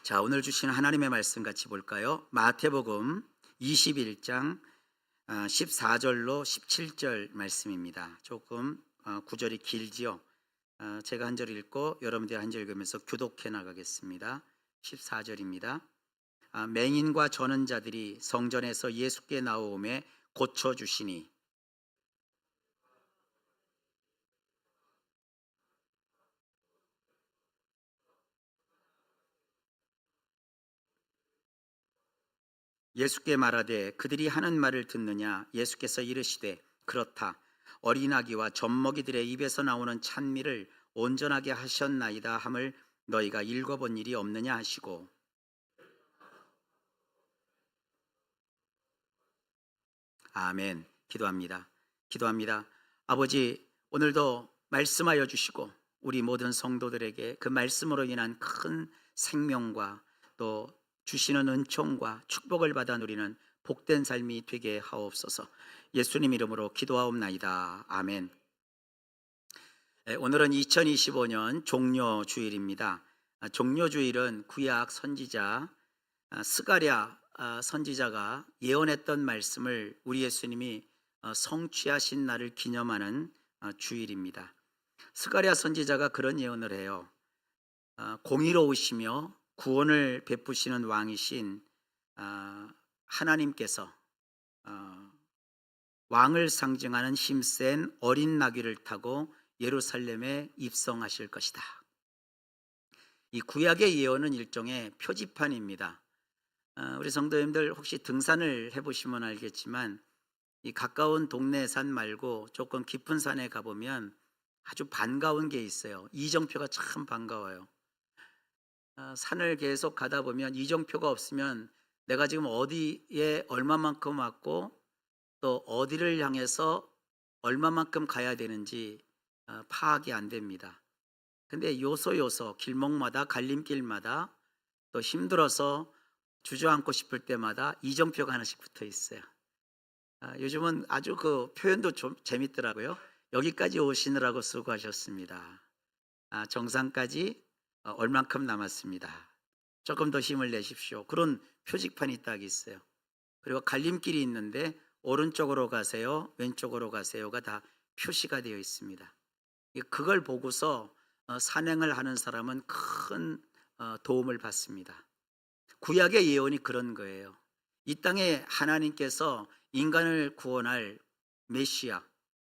자, 오늘 주신 하나님의 말씀 같이 볼까요? 마태복음 21장 14절로 17절 말씀입니다. 조금 구절이 길지요. 제가 한 절 읽고 여러분들이 한 절 읽으면서 교독해 나가겠습니다. 14절입니다. 맹인과 저는 자들이 성전에서 예수께 나오음에 고쳐주시니 예수께 말하되 그들이 하는 말을 듣느냐. 예수께서 이르시되 그렇다. 어린아기와 젖먹이들의 입에서 나오는 찬미를 온전하게 하셨나이다 함을 너희가 읽어본 일이 없느냐 하시고. 아멘. 기도합니다. 아버지, 오늘도 말씀하여 주시고 우리 모든 성도들에게 그 말씀으로 인한 큰 생명과 또 주시는 은총과 축복을 받아 누리는 복된 삶이 되게 하옵소서. 예수님 이름으로 기도하옵나이다. 아멘. 오늘은 2025년 종료주일입니다. 종료주일은 구약 선지자 스가랴 선지자가 예언했던 말씀을 우리 예수님이 성취하신 날을 기념하는 주일입니다. 스가랴 선지자가 그런 예언을 해요. 공의로우시며 구원을 베푸시는 왕이신 하나님께서 왕을 상징하는 힘센 어린 나귀를 타고 예루살렘에 입성하실 것이다. 이 구약의 예언은 일종의 표지판입니다. 우리 성도님들 혹시 등산을 해보시면 알겠지만 이 가까운 동네 산 말고 조금 깊은 산에 가보면 아주 반가운 게 있어요. 이정표가 참 반가워요. 산을 계속 가다 보면 이정표가 없으면 내가 지금 어디에 얼마만큼 왔고 또 어디를 향해서 얼마만큼 가야 되는지 파악이 안 됩니다. 근데 요소 길목마다 갈림길마다 또 힘들어서 주저앉고 싶을 때마다 이정표가 하나씩 붙어 있어요. 요즘은 아주 그 표현도 좀 재밌더라고요. 여기까지 오시느라고 수고하셨습니다. 정상까지 얼만큼 남았습니다. 조금 더 힘을 내십시오. 그런 표지판이 딱 있어요. 그리고 갈림길이 있는데 오른쪽으로 가세요, 왼쪽으로 가세요가 다 표시가 되어 있습니다. 그걸 보고서 산행을 하는 사람은 큰 도움을 받습니다. 구약의 예언이 그런 거예요. 이 땅에 하나님께서 인간을 구원할 메시아,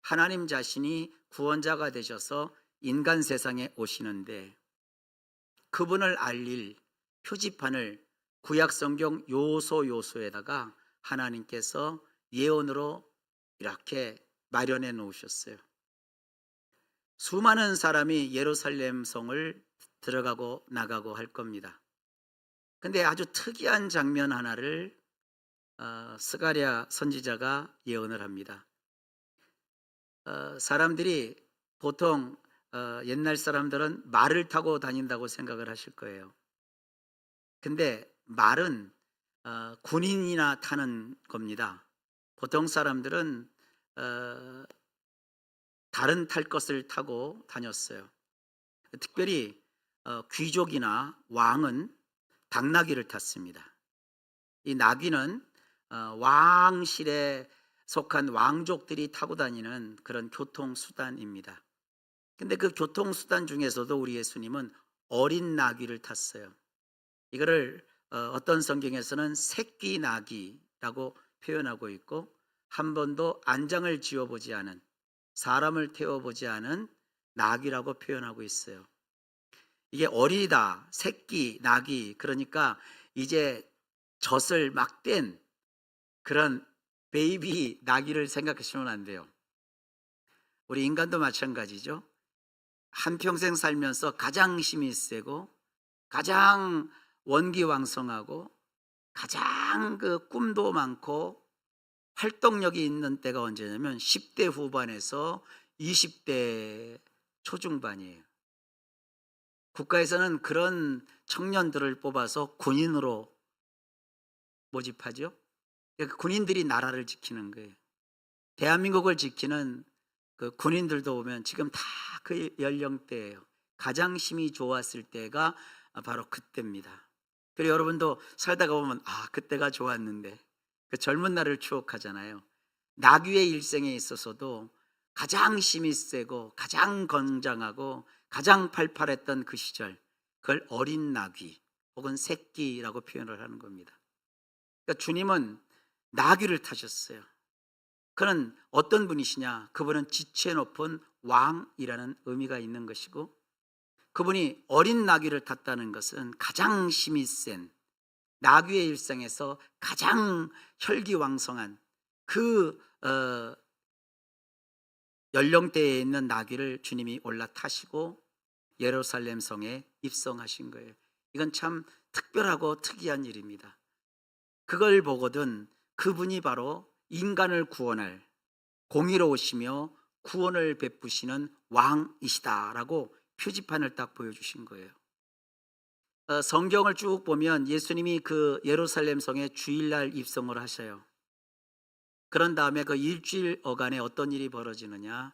하나님 자신이 구원자가 되셔서 인간 세상에 오시는데 그분을 알릴 표지판을 구약 성경 요소에다가 하나님께서 예언으로 이렇게 마련해 놓으셨어요. 수많은 사람이 예루살렘 성을 들어가고 나가고 할 겁니다. 근데 아주 특이한 장면 하나를 스가랴 선지자가 예언을 합니다. 사람들이 보통 옛날 사람들은 말을 타고 다닌다고 생각을 하실 거예요. 근데 말은 군인이나 타는 겁니다. 보통 사람들은 다른 탈 것을 타고 다녔어요. 특별히 귀족이나 왕은 당나귀를 탔습니다. 이 나귀는 왕실에 속한 왕족들이 타고 다니는 그런 교통수단입니다. 근데 그 교통수단 중에서도 우리 예수님은 어린 나귀를 탔어요. 이거를 어떤 성경에서는 새끼 나귀라고 표현하고 있고 한 번도 안장을 지어보지 않은, 사람을 태워보지 않은 나귀라고 표현하고 있어요. 이게 어리다, 새끼 나귀, 그러니까 이제 젖을 막 뗀 그런 베이비 나귀를 생각하시면 안 돼요. 우리 인간도 마찬가지죠. 한평생 살면서 가장 힘이 세고 가장 원기왕성하고 가장 그 꿈도 많고 활동력이 있는 때가 언제냐면 10대 후반에서 20대 초중반이에요. 국가에서는 그런 청년들을 뽑아서 군인으로 모집하죠. 그러니까 군인들이 나라를 지키는 거예요. 대한민국을 지키는 그 군인들도 보면 지금 다 그 연령대예요. 가장 힘이 좋았을 때가 바로 그때입니다. 그리고 여러분도 살다가 보면 그때가 좋았는데 그 젊은 날을 추억하잖아요. 나귀의 일생에 있어서도 가장 힘이 세고 가장 건장하고 가장 팔팔했던 그 시절, 그걸 어린 나귀 혹은 새끼라고 표현을 하는 겁니다. 그러니까 주님은 나귀를 타셨어요. 그는 어떤 분이시냐? 그분은 지체 높은 왕이라는 의미가 있는 것이고, 그분이 어린 나귀를 탔다는 것은 가장 힘이 센 나귀의 일생에서 가장 혈기왕성한 그 연령대에 있는 나귀를 주님이 올라타시고 예루살렘 성에 입성하신 거예요. 이건 참 특별하고 특이한 일입니다. 그걸 보거든 그분이 바로 인간을 구원할 공의로우시며 구원을 베푸시는 왕이시다라고 표지판을 딱 보여주신 거예요. 성경을 쭉 보면 예수님이 그 예루살렘 성에 주일날 입성을 하셔요. 그런 다음에 그 일주일 어간에 어떤 일이 벌어지느냐?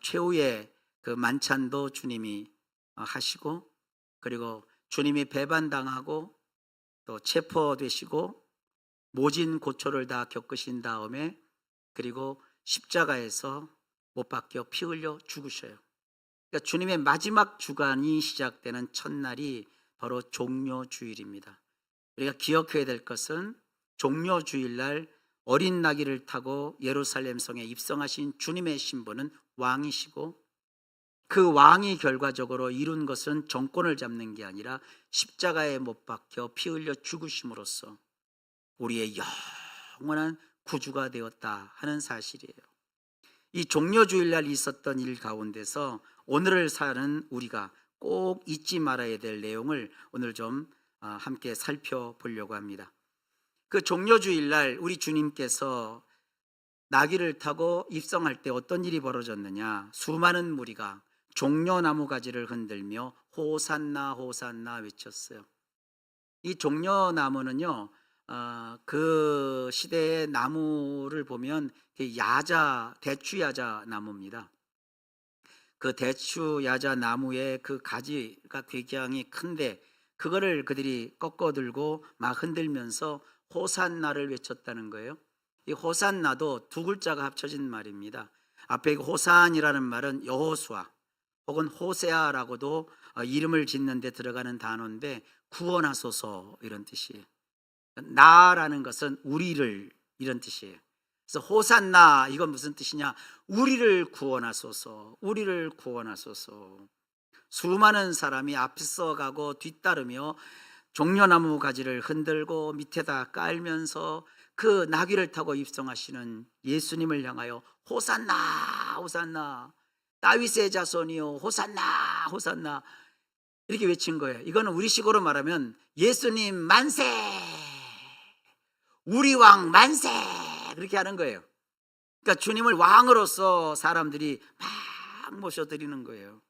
최후의 그 만찬도 주님이 하시고, 그리고 주님이 배반당하고 또 체포되시고 모진 고초를 다 겪으신 다음에 그리고 십자가에서 못 박혀 피 흘려 죽으셔요. 그러니까 주님의 마지막 주간이 시작되는 첫날이 바로 종료주일입니다. 우리가 기억해야 될 것은 종료주일날 어린 나귀를 타고 예루살렘 성에 입성하신 주님의 신분은 왕이시고, 그 왕이 결과적으로 이룬 것은 정권을 잡는 게 아니라 십자가에 못 박혀 피 흘려 죽으심으로써 우리의 영원한 구주가 되었다 하는 사실이에요. 이 종료주일날 있었던 일 가운데서 오늘을 사는 우리가 꼭 잊지 말아야 될 내용을 오늘 좀 함께 살펴보려고 합니다. 그 종료주일날 우리 주님께서 나귀를 타고 입성할 때 어떤 일이 벌어졌느냐? 수많은 무리가 종려나무 가지를 흔들며 호산나 호산나 외쳤어요. 이 종려나무는요, 그 시대의 나무를 보면 대추 야자 나무입니다. 그 대추 야자 나무의 그 가지가 굉장히 큰데 그거를 그들이 꺾어 들고 막 흔들면서 호산나를 외쳤다는 거예요. 이 호산나도 두 글자가 합쳐진 말입니다. 앞에 호산이라는 말은 여호수아 혹은 호세아라고도 이름을 짓는 데 들어가는 단어인데 구원하소서 이런 뜻이에요. 나라는 것은 우리를 이런 뜻이에요. 그래서 호산나 이건 무슨 뜻이냐? 우리를 구원하소서, 우리를 구원하소서. 수많은 사람이 앞서 가고 뒤따르며 종려나무 가지를 흔들고 밑에다 깔면서 그 나귀를 타고 입성하시는 예수님을 향하여 호산나 호산나 다윗의 자손이요 호산나 호산나 이렇게 외친 거예요. 이거는 우리식으로 말하면 예수님 만세, 우리 왕 만세 그렇게 하는 거예요. 그러니까 주님을 왕으로서 사람들이 막 모셔드리는 거예요.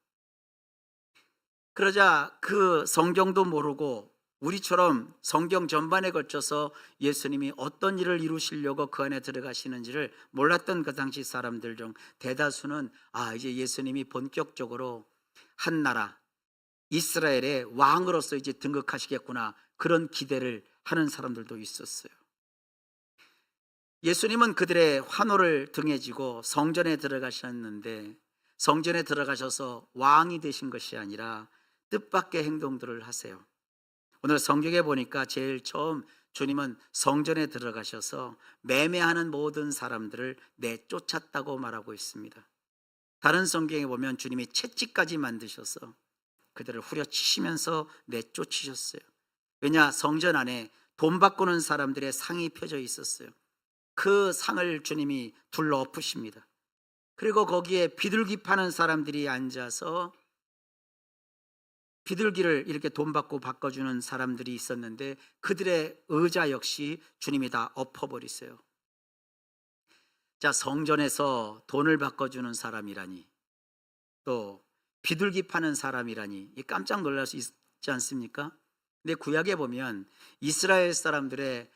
그러자 그 성경도 모르고 우리처럼 성경 전반에 걸쳐서 예수님이 어떤 일을 이루시려고 그 안에 들어가시는지를 몰랐던 그 당시 사람들 중 대다수는 이제 예수님이 본격적으로 한 나라 이스라엘의 왕으로서 이제 등극하시겠구나 그런 기대를 하는 사람들도 있었어요. 예수님은 그들의 환호를 등에 지고 성전에 들어가셨는데 성전에 들어가셔서 왕이 되신 것이 아니라 뜻밖의 행동들을 하세요. 오늘 성경에 보니까 제일 처음 주님은 성전에 들어가셔서 매매하는 모든 사람들을 내쫓았다고 말하고 있습니다. 다른 성경에 보면 주님이 채찍까지 만드셔서 그들을 후려치시면서 내쫓으셨어요. 왜냐? 성전 안에 돈 바꾸는 사람들의 상이 펴져 있었어요. 그 상을 주님이 둘러 엎으십니다. 그리고 거기에 비둘기 파는 사람들이 앉아서 비둘기를 이렇게 돈 받고 바꿔주는 사람들이 있었는데 그들의 의자 역시 주님이 다 엎어버리세요. 자, 성전에서 돈을 바꿔주는 사람이라니, 또 비둘기 파는 사람이라니 깜짝 놀랄 수 있지 않습니까? 근데 구약에 보면 이스라엘 사람들의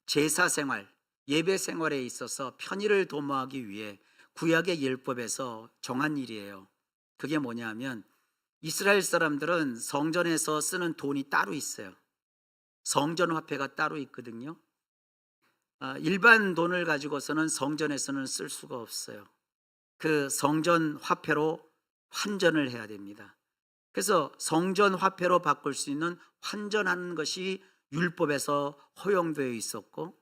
제사 생활, 예배 생활에 있어서 편의를 도모하기 위해 구약의 율법에서 정한 일이에요. 그게 뭐냐 하면 이스라엘 사람들은 성전에서 쓰는 돈이 따로 있어요. 성전 화폐가 따로 있거든요. 일반 돈을 가지고서는 성전에서는 쓸 수가 없어요. 그 성전 화폐로 환전을 해야 됩니다. 그래서 성전 화폐로 바꿀 수 있는 환전하는 것이 율법에서 허용되어 있었고,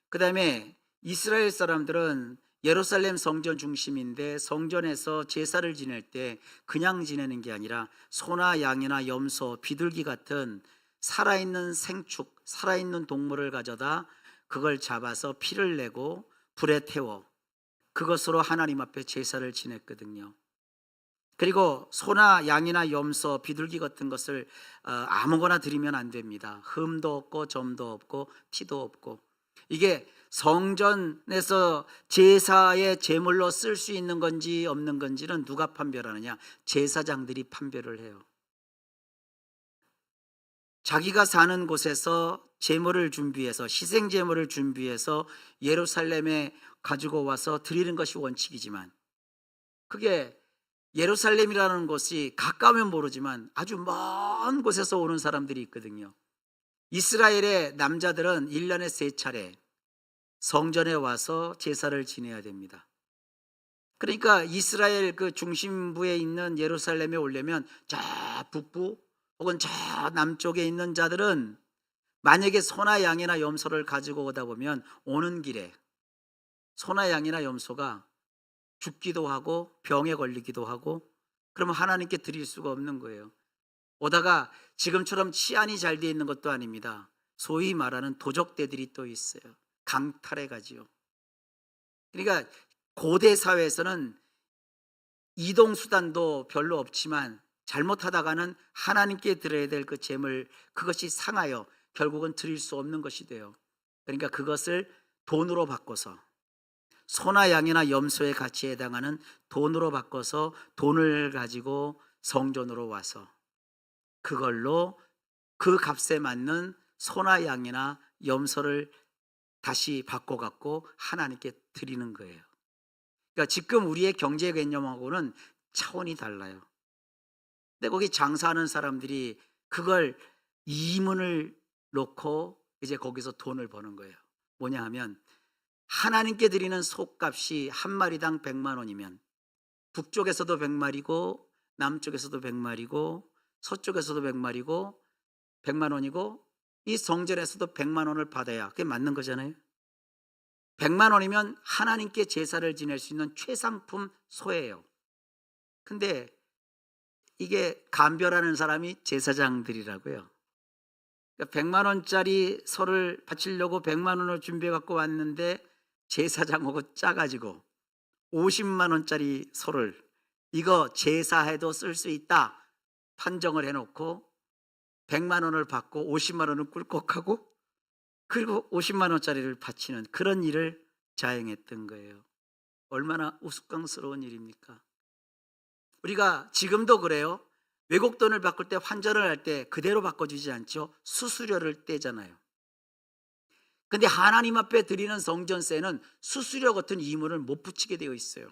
그 다음에 이스라엘 사람들은 예루살렘 성전 중심인데 성전에서 제사를 지낼 때 그냥 지내는 게 아니라 소나 양이나 염소, 비둘기 같은 살아있는 생축, 살아있는 동물을 가져다 그걸 잡아서 피를 내고 불에 태워 그것으로 하나님 앞에 제사를 지냈거든요. 그리고 소나 양이나 염소, 비둘기 같은 것을 아무거나 드리면 안 됩니다. 흠도 없고 점도 없고 티도 없고. 이게 성전에서 제사의 제물로 쓸 수 있는 건지 없는 건지는 누가 판별하느냐? 제사장들이 판별을 해요. 자기가 사는 곳에서 제물을 준비해서, 희생 제물을 준비해서 예루살렘에 가지고 와서 드리는 것이 원칙이지만, 그게 예루살렘이라는 곳이 가까우면 모르지만 아주 먼 곳에서 오는 사람들이 있거든요. 이스라엘의 남자들은 1년에 3차례 성전에 와서 제사를 지내야 됩니다. 그러니까 이스라엘 그 중심부에 있는 예루살렘에 오려면 저 북부 혹은 저 남쪽에 있는 자들은 만약에 소나 양이나 염소를 가지고 오다 보면 오는 길에 소나 양이나 염소가 죽기도 하고 병에 걸리기도 하고, 그러면 하나님께 드릴 수가 없는 거예요. 오다가 지금처럼 치안이 잘 되어 있는 것도 아닙니다. 소위 말하는 도적대들이 또 있어요. 강탈해 가지요. 그러니까 고대 사회에서는 이동 수단도 별로 없지만 잘못하다가는 하나님께 드려야 될 그 제물, 그것이 상하여 결국은 드릴 수 없는 것이 돼요. 그러니까 그것을 돈으로 바꿔서, 소나 양이나 염소의 가치에 해당하는 돈으로 바꿔서 돈을 가지고 성전으로 와서 그걸로 그 값에 맞는 소나 양이나 염소를 다시 바꿔갖고 하나님께 드리는 거예요. 그러니까 지금 우리의 경제 개념하고는 차원이 달라요. 근데 거기 장사하는 사람들이 그걸 이문을 놓고 이제 거기서 돈을 버는 거예요. 뭐냐 하면, 하나님께 드리는 소값이 한 마리당 100만 원이면 북쪽에서도 100마리고 남쪽에서도 100마리고 서쪽에서도 100마리고 100만 원이고 이 성전에서도 100만 원을 받아야 그게 맞는 거잖아요. 100만 원이면 하나님께 제사를 지낼 수 있는 최상품 소예요. 근데 이게 감별하는 사람이 제사장들이라고요. 그러니까 100만 원짜리 소를 바치려고 100만 원을 준비해 갖고 왔는데 제사장하고 짜가지고 50만 원짜리 소를 이거 제사해도 쓸 수 있다 판정을 해놓고 100만 원을 받고 50만 원은 꿀꺽하고 그리고 50만 원짜리를 바치는 그런 일을 자행했던 거예요. 얼마나 우스꽝스러운 일입니까? 우리가 지금도 그래요. 외국 돈을 바꿀 때 환전을 할 때 그대로 바꿔주지 않죠. 수수료를 떼잖아요. 근데 하나님 앞에 드리는 성전세는 수수료 같은 이문을 못 붙이게 되어 있어요.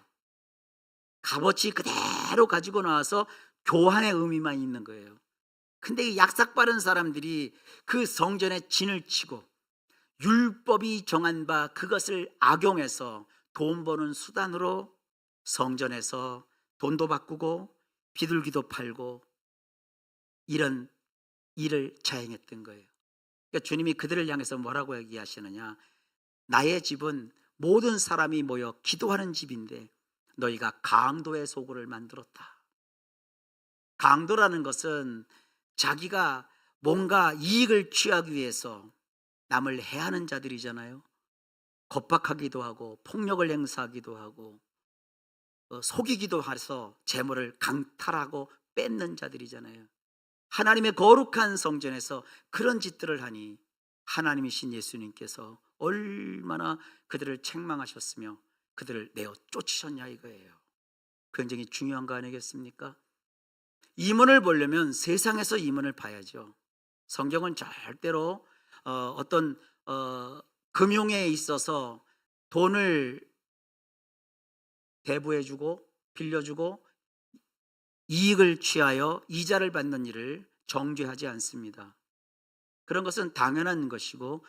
값어치 그대로 가지고 나와서 교환의 의미만 있는 거예요. 근데 이 약삭 빠른 사람들이 그 성전에 진을 치고 율법이 정한 바 그것을 악용해서 돈 버는 수단으로 성전에서 돈도 바꾸고 비둘기도 팔고 이런 일을 자행했던 거예요. 그러니까 주님이 그들을 향해서 뭐라고 얘기하시느냐, 나의 집은 모든 사람이 모여 기도하는 집인데 너희가 강도의 소굴을 만들었다. 강도라는 것은 자기가 뭔가 이익을 취하기 위해서 남을 해하는 자들이잖아요. 겁박하기도 하고 폭력을 행사하기도 하고 속이기도 해서 재물을 강탈하고 뺏는 자들이잖아요. 하나님의 거룩한 성전에서 그런 짓들을 하니 하나님이신 예수님께서 얼마나 그들을 책망하셨으며 그들을 내어 쫓으셨냐 이거예요. 굉장히 중요한 거 아니겠습니까? 이문을 보려면 세상에서 이문을 봐야죠. 성경은 절대로 어떤 금융에 있어서 돈을 대부해주고 빌려주고 이익을 취하여 이자를 받는 일을 정죄하지 않습니다. 그런 것은 당연한 것이고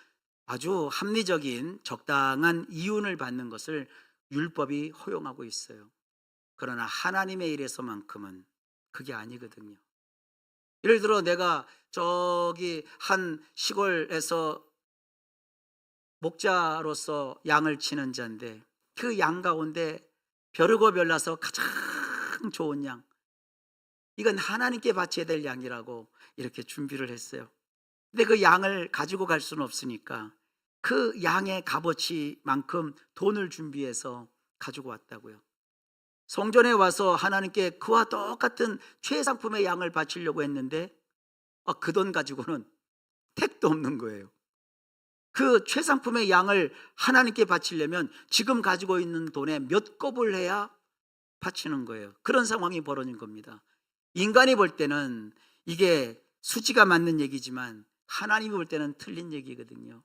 아주 합리적인 적당한 이윤을 받는 것을 율법이 허용하고 있어요. 그러나 하나님의 일에서만큼은 그게 아니거든요. 예를 들어 내가 저기 한 시골에서 목자로서 양을 치는 자인데 그 양 가운데 벼르고 별나서 가장 좋은 양, 이건 하나님께 바쳐야 될 양이라고 이렇게 준비를 했어요. 근데 그 양을 가지고 갈 수는 없으니까 그 양의 값어치만큼 돈을 준비해서 가지고 왔다고요. 성전에 와서 하나님께 그와 똑같은 최상품의 양을 바치려고 했는데 그 돈 가지고는 택도 없는 거예요. 그 최상품의 양을 하나님께 바치려면 지금 가지고 있는 돈에 몇 곱을 해야 바치는 거예요. 그런 상황이 벌어진 겁니다. 인간이 볼 때는 이게 수지가 맞는 얘기지만 하나님이 볼 때는 틀린 얘기거든요.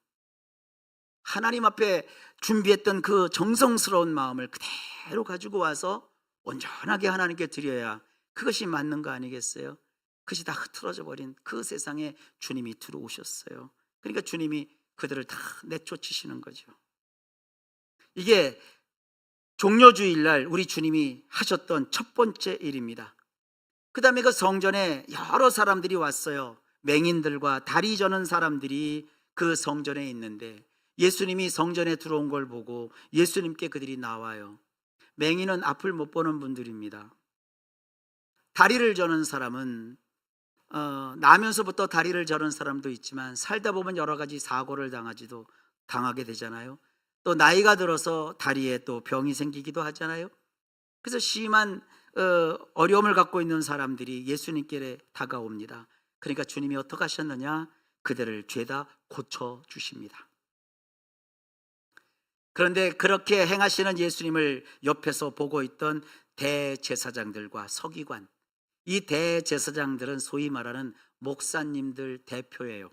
하나님 앞에 준비했던 그 정성스러운 마음을 그대로 가지고 와서 온전하게 하나님께 드려야 그것이 맞는 거 아니겠어요? 그것이 다 흐트러져 버린 그 세상에 주님이 들어오셨어요. 그러니까 주님이 그들을 다 내쫓으시는 거죠. 이게 종려주일날 우리 주님이 하셨던 첫 번째 일입니다. 그 다음에 그 성전에 여러 사람들이 왔어요. 맹인들과 다리 저는 사람들이 그 성전에 있는데 예수님이 성전에 들어온 걸 보고 예수님께 그들이 나와요. 맹인은 앞을 못 보는 분들입니다. 다리를 저는 사람은 나면서부터 다리를 저는 사람도 있지만 살다 보면 여러 가지 사고를 당하게 되잖아요. 또 나이가 들어서 다리에 또 병이 생기기도 하잖아요. 그래서 심한 어려움을 갖고 있는 사람들이 예수님께 다가옵니다. 그러니까 주님이 어떻게 하셨느냐? 그들을 죄다 고쳐주십니다. 그런데 그렇게 행하시는 예수님을 옆에서 보고 있던 대제사장들과 서기관, 이 대제사장들은 소위 말하는 목사님들 대표예요.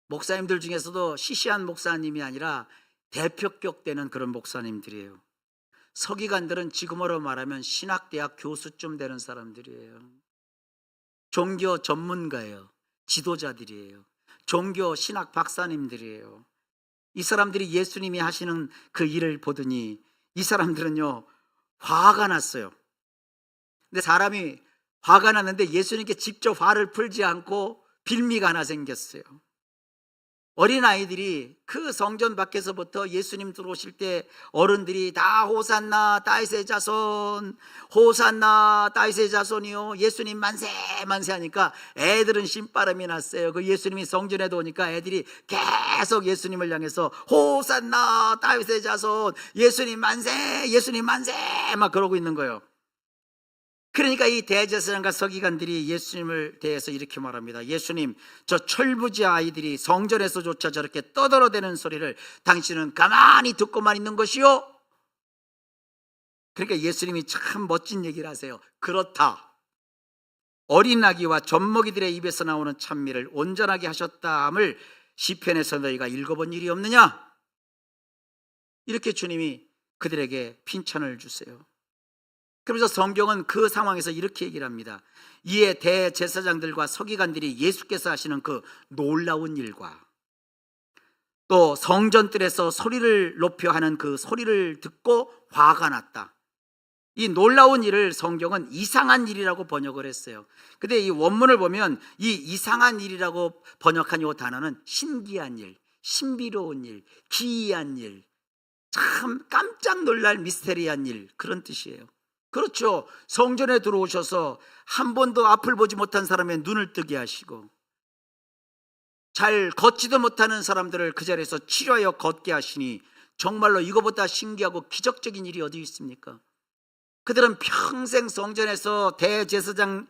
목사님들 중에서도 시시한 목사님이 아니라 대표격 되는 그런 목사님들이에요. 서기관들은 지금으로 말하면 신학대학 교수쯤 되는 사람들이에요. 종교 전문가예요. 지도자들이에요. 종교 신학 박사님들이에요. 이 사람들이 예수님이 하시는 그 일을 보더니 이 사람들은요 화가 났어요. 근데 사람이 화가 났는데 예수님께 직접 화를 풀지 않고 빌미가 하나 생겼어요. 어린아이들이 그 성전 밖에서부터 예수님 들어오실 때 어른들이 다 호산나 다윗의 자손, 호산나 다윗의 자손이요, 예수님 만세 만세 하니까 애들은 신바람이 났어요. 그 예수님이 성전에 오니까 애들이 계속 예수님을 향해서 호산나 다윗의 자손, 예수님 만세 예수님 만세 막 그러고 있는 거예요. 그러니까 이 대제사장과 서기관들이 예수님을 대해서 이렇게 말합니다. 예수님, 저 철부지 아이들이 성전에서조차 저렇게 떠들어대는 소리를 당신은 가만히 듣고만 있는 것이요? 그러니까 예수님이 참 멋진 얘기를 하세요. 그렇다. 어린 아기와 젖먹이들의 입에서 나오는 찬미를 온전하게 하셨다함을 시편에서 너희가 읽어본 일이 없느냐? 이렇게 주님이 그들에게 핀찬을 주세요. 그래서 성경은 그 상황에서 이렇게 얘기를 합니다. 이에 대제사장들과 서기관들이 예수께서 하시는 그 놀라운 일과 또 성전뜰에서 소리를 높여 하는 그 소리를 듣고 화가 났다. 이 놀라운 일을 성경은 이상한 일이라고 번역을 했어요. 근데 이 원문을 보면 이 이상한 일이라고 번역한 이 단어는 신기한 일, 신비로운 일, 기이한 일, 참 깜짝 놀랄 미스테리한 일, 그런 뜻이에요. 그렇죠. 성전에 들어오셔서 한 번도 앞을 보지 못한 사람의 눈을 뜨게 하시고 잘 걷지도 못하는 사람들을 그 자리에서 치료하여 걷게 하시니 정말로 이거보다 신기하고 기적적인 일이 어디 있습니까? 그들은 평생 성전에서 대제사장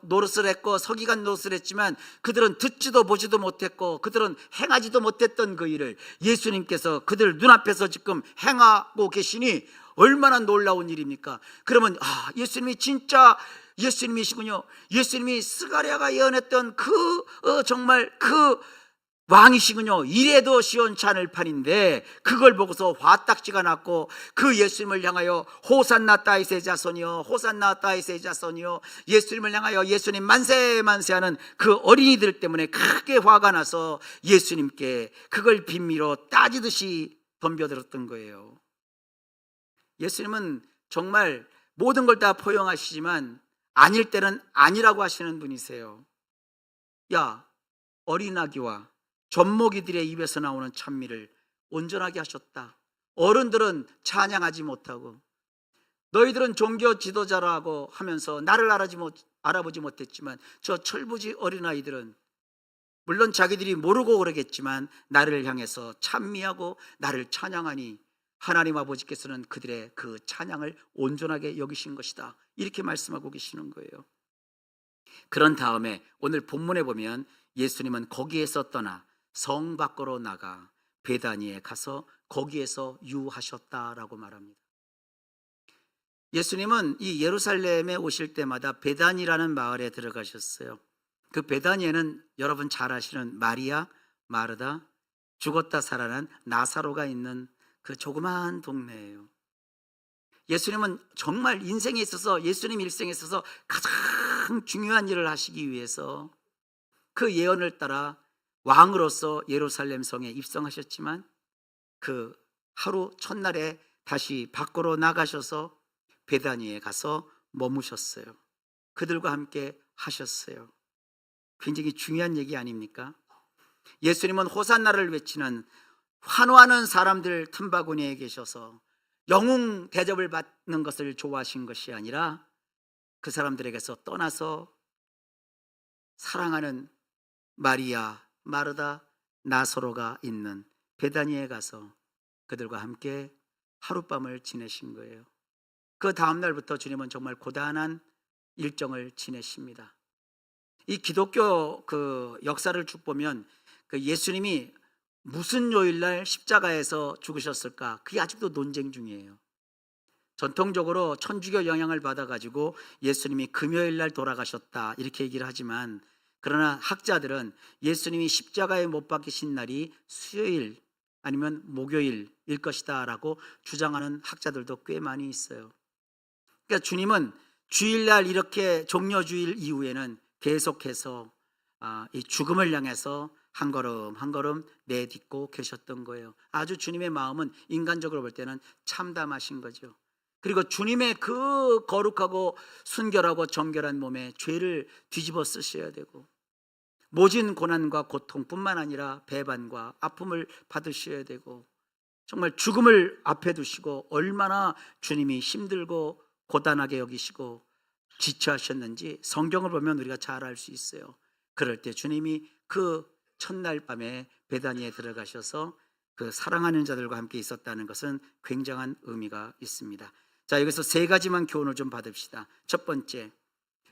노릇을 했고 서기관 노릇을 했지만 그들은 듣지도 보지도 못했고 그들은 행하지도 못했던 그 일을 예수님께서 그들 눈앞에서 지금 행하고 계시니 얼마나 놀라운 일입니까? 그러면 예수님이 진짜 예수님이시군요. 예수님이 스가랴가 예언했던 정말 왕이시군요. 이래도 시원치 않을 판인데 그걸 보고서 화딱지가 났고 그 예수님을 향하여 호산나 다윗의 자손이여 호산나 다윗의 자손이여 예수님을 향하여 예수님 만세 만세 하는 그 어린이들 때문에 크게 화가 나서 예수님께 그걸 빈미로 따지듯이 덤벼들었던 거예요. 예수님은 정말 모든 걸 다 포용하시지만 아닐 때는 아니라고 하시는 분이세요. 야, 어린아기와 젖먹이들의 입에서 나오는 찬미를 온전하게 하셨다. 어른들은 찬양하지 못하고 너희들은 종교 지도자라고 하면서 나를 알아보지 못했지만 저 철부지 어린아이들은 물론 자기들이 모르고 그러겠지만 나를 향해서 찬미하고 나를 찬양하니 하나님 아버지께서는 그들의 그 찬양을 온전하게 여기신 것이다. 이렇게 말씀하고 계시는 거예요. 그런 다음에 오늘 본문에 보면 예수님은 거기에서 떠나 성 밖으로 나가 베다니에 가서 거기에서 유하셨다라고 말합니다. 예수님은 이 예루살렘에 오실 때마다 베다니라는 마을에 들어가셨어요. 그 베다니에는 여러분 잘 아시는 마리아, 마르다, 죽었다 살아난 나사로가 있는 그 조그마한 동네예요. 예수님은 정말 인생에 있어서 예수님 일생에 있어서 가장 중요한 일을 하시기 위해서 그 예언을 따라 왕으로서 예루살렘 성에 입성하셨지만 그 하루 첫날에 다시 밖으로 나가셔서 베다니에 가서 머무셨어요. 그들과 함께 하셨어요. 굉장히 중요한 얘기 아닙니까? 예수님은 호산나를 외치는 환호하는 사람들 틈바구니에 계셔서 영웅 대접을 받는 것을 좋아하신 것이 아니라 그 사람들에게서 떠나서 사랑하는 마리아, 마르다, 나사로가 있는 베다니에 가서 그들과 함께 하룻밤을 지내신 거예요. 그 다음 날부터 주님은 정말 고단한 일정을 지내십니다. 이 기독교 그 역사를 쭉 보면 그 예수님이 무슨 요일날 십자가에서 죽으셨을까? 그게 아직도 논쟁 중이에요. 전통적으로 천주교 영향을 받아가지고 예수님이 금요일날 돌아가셨다 이렇게 얘기를 하지만 그러나 학자들은 예수님이 십자가에 못 박히신 날이 수요일 아니면 목요일일 것이다 라고 주장하는 학자들도 꽤 많이 있어요. 그러니까 주님은 주일날 이렇게 종려주일 이후에는 계속해서 이 죽음을 향해서 한 걸음 한 걸음 내딛고 계셨던 거예요. 아주 주님의 마음은 인간적으로 볼 때는 참담하신 거죠. 그리고 주님의 그 거룩하고 순결하고 정결한 몸에 죄를 뒤집어 쓰셔야 되고 모진 고난과 고통뿐만 아니라 배반과 아픔을 받으셔야 되고 정말 죽음을 앞에 두시고 얼마나 주님이 힘들고 고단하게 여기시고 지체하셨는지 성경을 보면 우리가 잘 알 수 있어요. 그럴 때 주님이 그 첫날 밤에 베다니에 들어가셔서 그 사랑하는 자들과 함께 있었다는 것은 굉장한 의미가 있습니다. 자, 여기서 세 가지만 교훈을 좀 받읍시다. 첫 번째,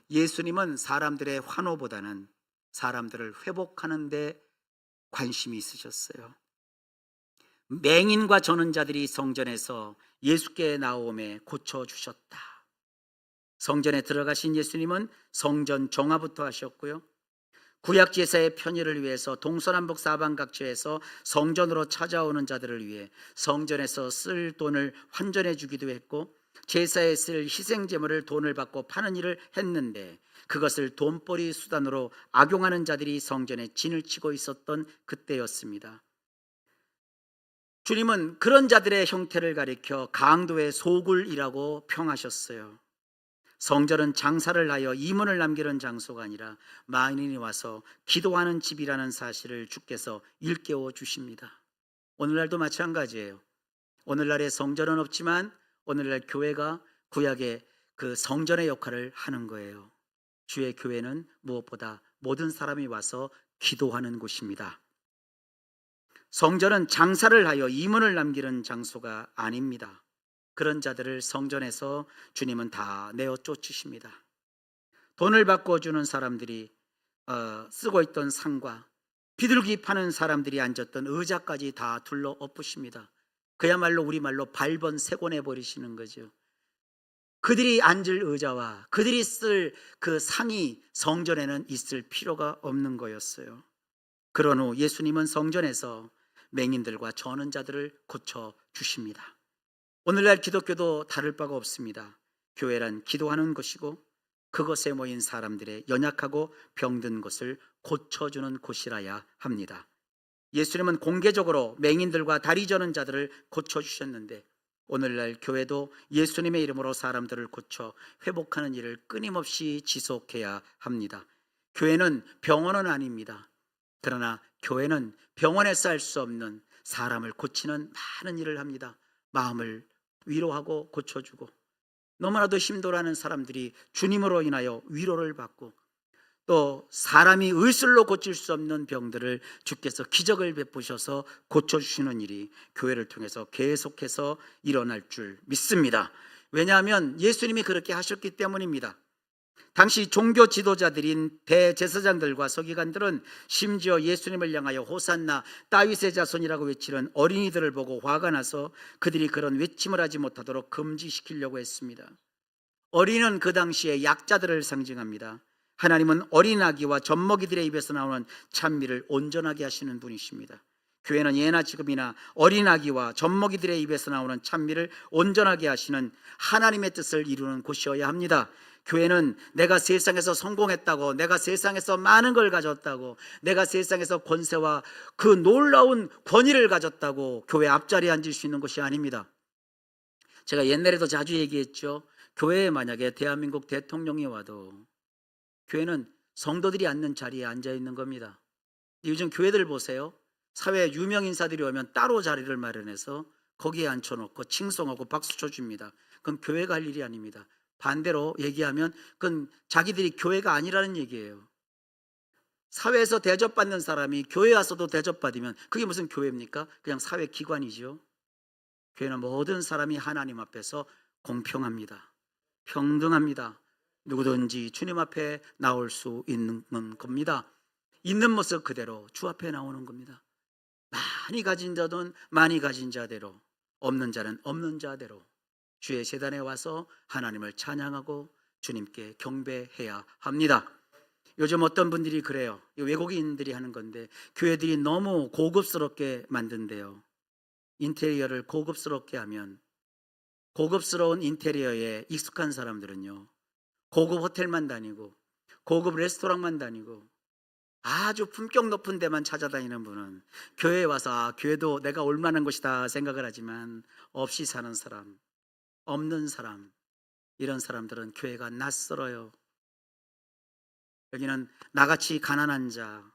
예수님은 사람들의 환호보다는 사람들을 회복하는 데 관심이 있으셨어요. 맹인과 전원자들이 성전에서 예수께 나오매 고쳐주셨다. 성전에 들어가신 예수님은 성전 정화부터 하셨고요. 구약 제사의 편의를 위해서 동서남북 사방각처에서 성전으로 찾아오는 자들을 위해 성전에서 쓸 돈을 환전해 주기도 했고 제사에 쓸 희생제물을 돈을 받고 파는 일을 했는데 그것을 돈벌이 수단으로 악용하는 자들이 성전에 진을 치고 있었던 그때였습니다. 주님은 그런 자들의 형태를 가리켜 강도의 소굴이라고 평하셨어요. 성전은 장사를 하여 이문을 남기는 장소가 아니라 만인이 와서 기도하는 집이라는 사실을 주께서 일깨워 주십니다. 오늘날도 마찬가지예요. 오늘날의 성전은 없지만 오늘날 교회가 구약의 그 성전의 역할을 하는 거예요. 주의 교회는 무엇보다 모든 사람이 와서 기도하는 곳입니다. 성전은 장사를 하여 이문을 남기는 장소가 아닙니다. 그런 자들을 성전에서 주님은 다 내어 쫓으십니다. 돈을 바꿔주는 사람들이 쓰고 있던 상과 비둘기 파는 사람들이 앉았던 의자까지 다 둘러 엎으십니다. 그야말로 우리말로 발번 세곤해 버리시는 거죠. 그들이 앉을 의자와 그들이 쓸 그 상이 성전에는 있을 필요가 없는 거였어요. 그런 후 예수님은 성전에서 맹인들과 저는 자들을 고쳐 주십니다. 오늘날 기독교도 다를 바가 없습니다. 교회란 기도하는 것이고 그것에 모인 사람들의 연약하고 병든 것을 고쳐주는 곳이라야 합니다. 예수님은 공개적으로 맹인들과 다리 저는 자들을 고쳐주셨는데 오늘날 교회도 예수님의 이름으로 사람들을 고쳐 회복하는 일을 끊임없이 지속해야 합니다. 교회는 병원은 아닙니다. 그러나 교회는 병원에서 할 수 없는 사람을 고치는 많은 일을 합니다. 마음을 위로하고 고쳐주고 너무나도 힘들어하는 사람들이 주님으로 인하여 위로를 받고 또 사람이 의술로 고칠 수 없는 병들을 주께서 기적을 베푸셔서 고쳐주시는 일이 교회를 통해서 계속해서 일어날 줄 믿습니다. 왜냐하면 예수님이 그렇게 하셨기 때문입니다. 당시 종교 지도자들인 대제사장들과 서기관들은 심지어 예수님을 향하여 호산나 다윗의 자손이라고 외치는 어린이들을 보고 화가 나서 그들이 그런 외침을 하지 못하도록 금지시키려고 했습니다. 어린이는 그 당시에 약자들을 상징합니다. 하나님은 어린 아기와 젖먹이들의 입에서 나오는 찬미를 온전하게 하시는 분이십니다. 교회는 예나 지금이나 어린 아기와 젖먹이들의 입에서 나오는 찬미를 온전하게 하시는 하나님의 뜻을 이루는 곳이어야 합니다. 교회는 내가 세상에서 성공했다고, 내가 세상에서 많은 걸 가졌다고, 내가 세상에서 권세와 그 놀라운 권위를 가졌다고 교회 앞자리에 앉을 수 있는 것이 아닙니다. 제가 옛날에도 자주 얘기했죠. 교회에 만약에 대한민국 대통령이 와도 교회는 성도들이 앉는 자리에 앉아 있는 겁니다. 요즘 교회들 보세요. 사회 유명 인사들이 오면 따로 자리를 마련해서 거기에 앉혀놓고 칭송하고 박수 쳐줍니다. 그건 교회가 할 일이 아닙니다. 반대로 얘기하면 그건 자기들이 교회가 아니라는 얘기예요. 사회에서 대접받는 사람이 교회 와서도 대접받으면 그게 무슨 교회입니까? 그냥 사회기관이죠. 교회는 모든 사람이 하나님 앞에서 공평합니다. 평등합니다. 누구든지 주님 앞에 나올 수 있는 겁니다. 있는 모습 그대로 주 앞에 나오는 겁니다. 많이 가진 자는 많이 가진 자대로, 없는 자는 없는 자대로 주의 제단에 와서 하나님을 찬양하고 주님께 경배해야 합니다. 요즘 어떤 분들이 그래요. 외국인들이 하는 건데 교회들이 너무 고급스럽게 만든대요. 인테리어를 고급스럽게 하면 고급스러운 인테리어에 익숙한 사람들은요, 고급 호텔만 다니고 고급 레스토랑만 다니고 아주 품격 높은 데만 찾아다니는 분은 교회에 와서 교회도 내가 올 만한 곳이다 생각을 하지만 없이 사는 사람, 없는 사람, 이런 사람들은 교회가 낯설어요. 여기는 나같이 가난한 자,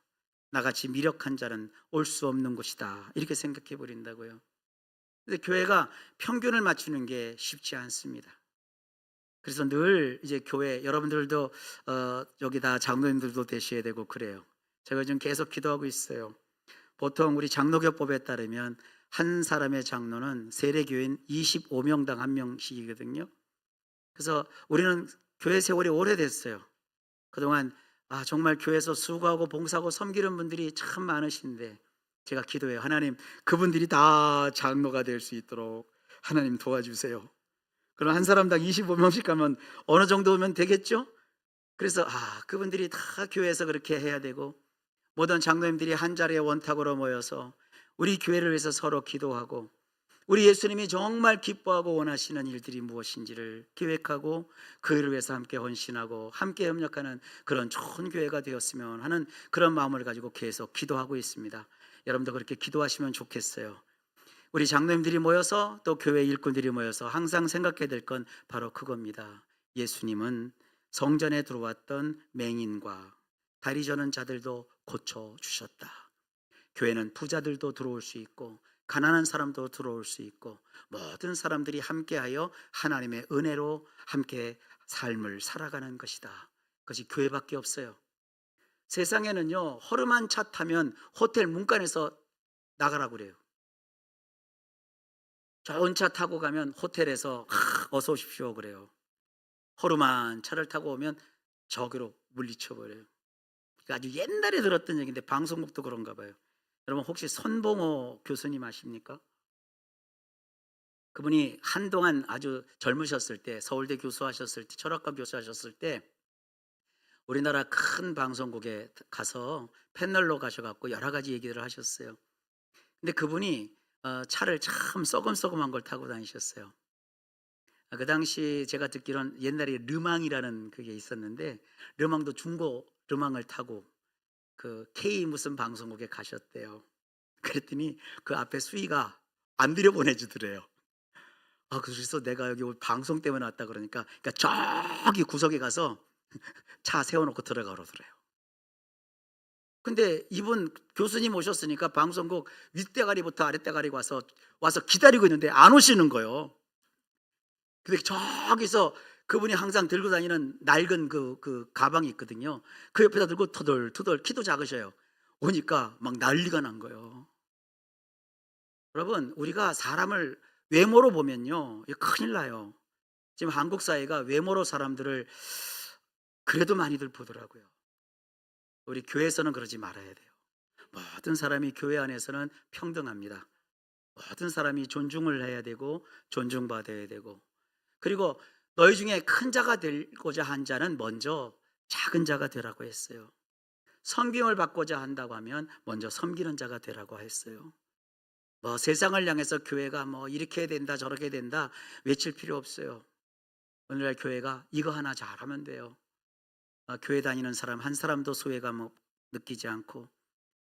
나같이 미력한 자는 올 수 없는 곳이다 이렇게 생각해 버린다고요. 근데 교회가 평균을 맞추는 게 쉽지 않습니다. 그래서 늘 이제 교회 여러분들도 여기 다 장로님들도 되셔야 되고 그래요. 제가 지금 계속 기도하고 있어요. 보통 우리 장로교법에 따르면 한 사람의 장로는 세례교인 25명당 한 명씩이거든요. 그래서 우리는 교회 세월이 오래됐어요. 그동안 정말 교회에서 수고하고 봉사하고 섬기는 분들이 참 많으신데 제가 기도해요. 하나님, 그분들이 다 장로가 될 수 있도록 하나님 도와주세요. 그럼 한 사람당 25명씩 가면 어느 정도면 되겠죠? 그래서 그분들이 다 교회에서 그렇게 해야 되고 모든 장로님들이 한 자리에 원탁으로 모여서 우리 교회를 위해서 서로 기도하고 우리 예수님이 정말 기뻐하고 원하시는 일들이 무엇인지를 기획하고 그 일을 위해서 함께 헌신하고 함께 협력하는 그런 좋은 교회가 되었으면 하는 그런 마음을 가지고 계속 기도하고 있습니다. 여러분도 그렇게 기도하시면 좋겠어요. 우리 장로님들이 모여서 또 교회 일꾼들이 모여서 항상 생각해야 될 건 바로 그겁니다. 예수님은 성전에 들어왔던 맹인과 다리 저는 자들도 고쳐주셨다. 교회는 부자들도 들어올 수 있고 가난한 사람도 들어올 수 있고 모든 사람들이 함께하여 하나님의 은혜로 함께 삶을 살아가는 것이다. 그것이 교회밖에 없어요. 세상에는요, 허름한 차 타면 호텔 문간에서 나가라고 그래요. 좋은 차 타고 가면 호텔에서 어서 오십시오 그래요. 허름한 차를 타고 오면 저기로 물리쳐버려요. 아주 옛날에 들었던 얘기인데 방송국도 그런가 봐요. 여러분 혹시 손봉호 교수님 아십니까? 그분이 한동안 아주 젊으셨을 때 서울대 교수하셨을 때 철학과 교수하셨을 때 우리나라 큰 방송국에 가서 패널로 가셔갖고 여러 가지 얘기를 하셨어요. 근데 그분이 차를 참 썩음썩음한 걸 타고 다니셨어요. 그 당시 제가 듣기로는 옛날에 르망이라는 그게 있었는데, 르망도 중고 르망을 타고 그 K 무슨 방송국에 가셨대요. 그랬더니 그 앞에 수위가 안 들여보내주더래요. 그래서 내가 여기 방송 때문에 왔다 그러니까 저기 구석에 가서 차 세워놓고 들어가 그러더래요. 근데 이분 교수님 오셨으니까 방송국 윗대가리부터 아랫대가리 와서 기다리고 있는데 안 오시는 거예요. 근데 저기서 그분이 항상 들고 다니는 낡은 그 가방이 있거든요. 그 옆에다 들고 터덜터덜, 키도 작으셔요. 오니까 막 난리가 난 거예요. 여러분, 우리가 사람을 외모로 보면요, 이거 큰일 나요. 지금 한국 사회가 외모로 사람들을 그래도 많이들 보더라고요. 우리 교회에서는 그러지 말아야 돼요. 모든 사람이 교회 안에서는 평등합니다. 모든 사람이 존중을 해야 되고 존중받아야 되고, 그리고 너희 중에 큰 자가 되고자 한 자는 먼저 작은 자가 되라고 했어요. 섬김을 받고자 한다고 하면 먼저 섬기는 자가 되라고 했어요. 세상을 향해서 교회가 이렇게 해야 된다 저렇게 해야 된다 외칠 필요 없어요. 오늘날 교회가 이거 하나 잘하면 돼요. 교회 다니는 사람 한 사람도 소외감 느끼지 않고,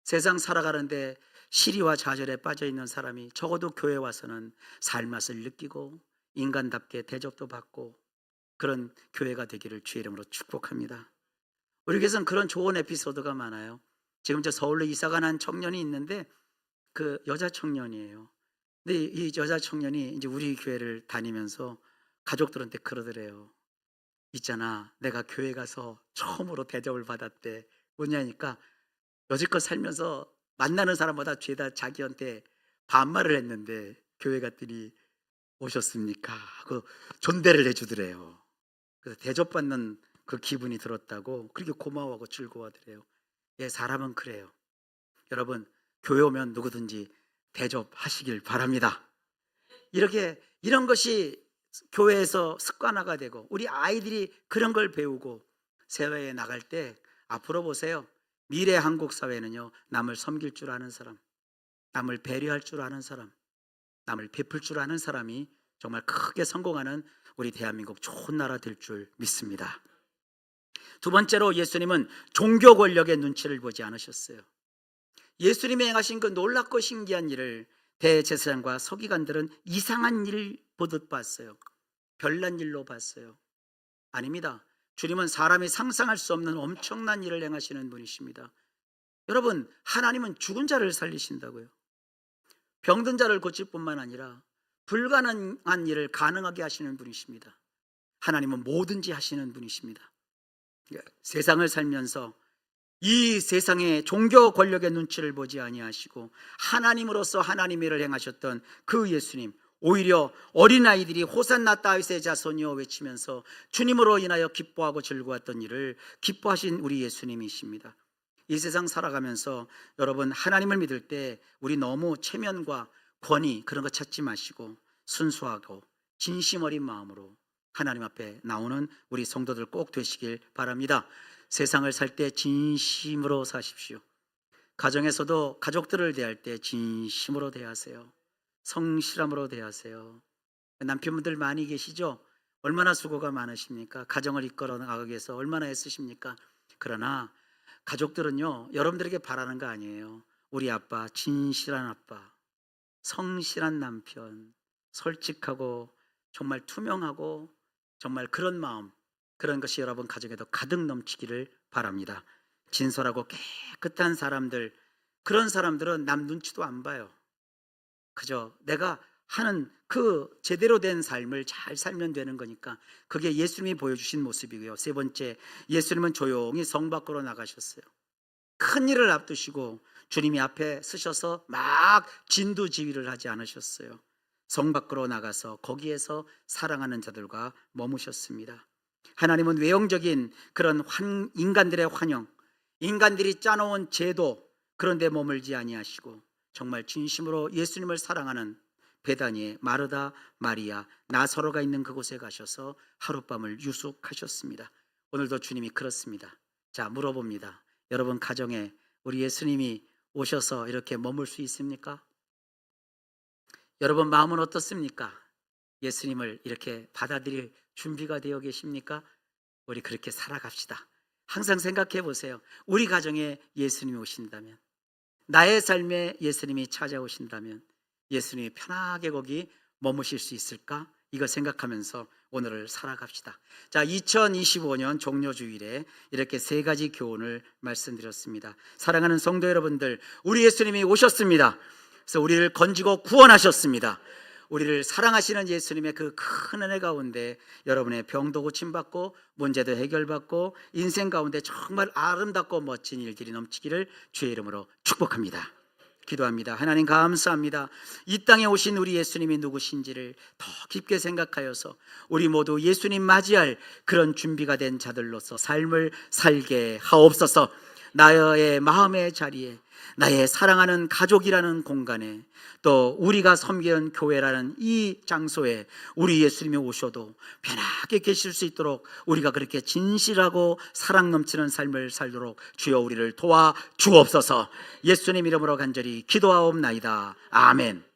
세상 살아가는데 시리와 좌절에 빠져 있는 사람이 적어도 교회 와서는 삶맛을 느끼고 인간답게 대접도 받고, 그런 교회가 되기를 주의 이름으로 축복합니다. 우리 교회에서는 그런 좋은 에피소드가 많아요. 지금 저 서울로 이사간 한 청년이 있는데 그 여자 청년이에요. 근데 이 여자 청년이 이제 우리 교회를 다니면서 가족들한테 그러더래요. 있잖아, 내가 교회 가서 처음으로 대접을 받았대. 뭐냐니까, 여지껏 살면서 만나는 사람마다 죄다 자기한테 반말을 했는데 교회 갔더니 오셨습니까 하고 존대를 해주더래요. 그래서 대접받는 그 기분이 들었다고 그렇게 고마워하고 즐거워하더래요. 예, 사람은 그래요. 여러분, 교회 오면 누구든지 대접하시길 바랍니다. 이런 것이 교회에서 습관화가 되고 우리 아이들이 그런 걸 배우고 사회에 나갈 때, 앞으로 보세요. 미래 한국 사회는요, 남을 섬길 줄 아는 사람, 남을 배려할 줄 아는 사람, 남을 베풀 줄 아는 사람이 정말 크게 성공하는 우리 대한민국 좋은 나라 될 줄 믿습니다. 두 번째로, 예수님은 종교 권력의 눈치를 보지 않으셨어요. 예수님이 행하신 그 놀랍고 신기한 일을 대제사장과 서기관들은 이상한 일 보듯 봤어요. 별난 일로 봤어요. 아닙니다. 주님은 사람이 상상할 수 없는 엄청난 일을 행하시는 분이십니다. 여러분, 하나님은 죽은 자를 살리신다고요. 병든 자를 고칠 뿐만 아니라 불가능한 일을 가능하게 하시는 분이십니다. 하나님은 뭐든지 하시는 분이십니다. 세상을 살면서 이 세상의 종교 권력의 눈치를 보지 아니하시고 하나님으로서 하나님의 일을 행하셨던 그 예수님, 오히려 어린아이들이 호산나 다윗의 자손이여 외치면서 주님으로 인하여 기뻐하고 즐거웠던 일을 기뻐하신 우리 예수님이십니다. 이 세상 살아가면서 여러분, 하나님을 믿을 때 우리 너무 체면과 권위 그런 거 찾지 마시고 순수하고 진심 어린 마음으로 하나님 앞에 나오는 우리 성도들 꼭 되시길 바랍니다. 세상을 살 때 진심으로 사십시오. 가정에서도 가족들을 대할 때 진심으로 대하세요. 성실함으로 대하세요. 남편분들 많이 계시죠? 얼마나 수고가 많으십니까? 가정을 이끌어 나가기 위해서 얼마나 애쓰십니까? 그러나 가족들은요, 여러분들에게 바라는 거 아니에요. 우리 아빠, 진실한 아빠, 성실한 남편, 솔직하고 정말 투명하고 정말 그런 마음, 그런 것이 여러분 가정에도 가득 넘치기를 바랍니다. 진솔하고 깨끗한 사람들, 그런 사람들은 남 눈치도 안 봐요. 그저 내가 하는 그 제대로 된 삶을 잘 살면 되는 거니까, 그게 예수님이 보여주신 모습이고요. 세 번째, 예수님은 조용히 성 밖으로 나가셨어요. 큰 일을 앞두시고 주님이 앞에 서셔서 막 진두지휘를 하지 않으셨어요. 성 밖으로 나가서 거기에서 사랑하는 자들과 머무셨습니다. 하나님은 외형적인 그런 인간들의 환영, 인간들이 짜놓은 제도, 그런 데 머물지 아니하시고 정말 진심으로 예수님을 사랑하는 베다니의 마르다, 마리아, 나사로가 있는 그곳에 가셔서 하룻밤을 유숙하셨습니다. 오늘도 주님이 그렇습니다. 자, 물어봅니다. 여러분 가정에 우리 예수님이 오셔서 이렇게 머물 수 있습니까? 여러분 마음은 어떻습니까? 예수님을 이렇게 받아들일 준비가 되어 계십니까? 우리 그렇게 살아갑시다. 항상 생각해 보세요. 우리 가정에 예수님이 오신다면, 나의 삶에 예수님이 찾아오신다면 예수님이 편하게 거기 머무실 수 있을까? 이거 생각하면서 오늘을 살아갑시다. 자, 2025년 종료주일에 이렇게 세 가지 교훈을 말씀드렸습니다. 사랑하는 성도 여러분들, 우리 예수님이 오셨습니다. 그래서 우리를 건지고 구원하셨습니다. 우리를 사랑하시는 예수님의 그 큰 은혜 가운데 여러분의 병도 고침받고 문제도 해결받고 인생 가운데 정말 아름답고 멋진 일들이 넘치기를 주의 이름으로 축복합니다. 기도합니다. 하나님 감사합니다. 이 땅에 오신 우리 예수님이 누구신지를 더 깊게 생각하여서 우리 모두 예수님 맞이할 그런 준비가 된 자들로서 삶을 살게 하옵소서. 나의 마음의 자리에, 나의 사랑하는 가족이라는 공간에, 또 우리가 섬기는 교회라는 이 장소에 우리 예수님이 오셔도 편하게 계실 수 있도록 우리가 그렇게 진실하고 사랑 넘치는 삶을 살도록 주여 우리를 도와 주옵소서. 예수님 이름으로 간절히 기도하옵나이다. 아멘.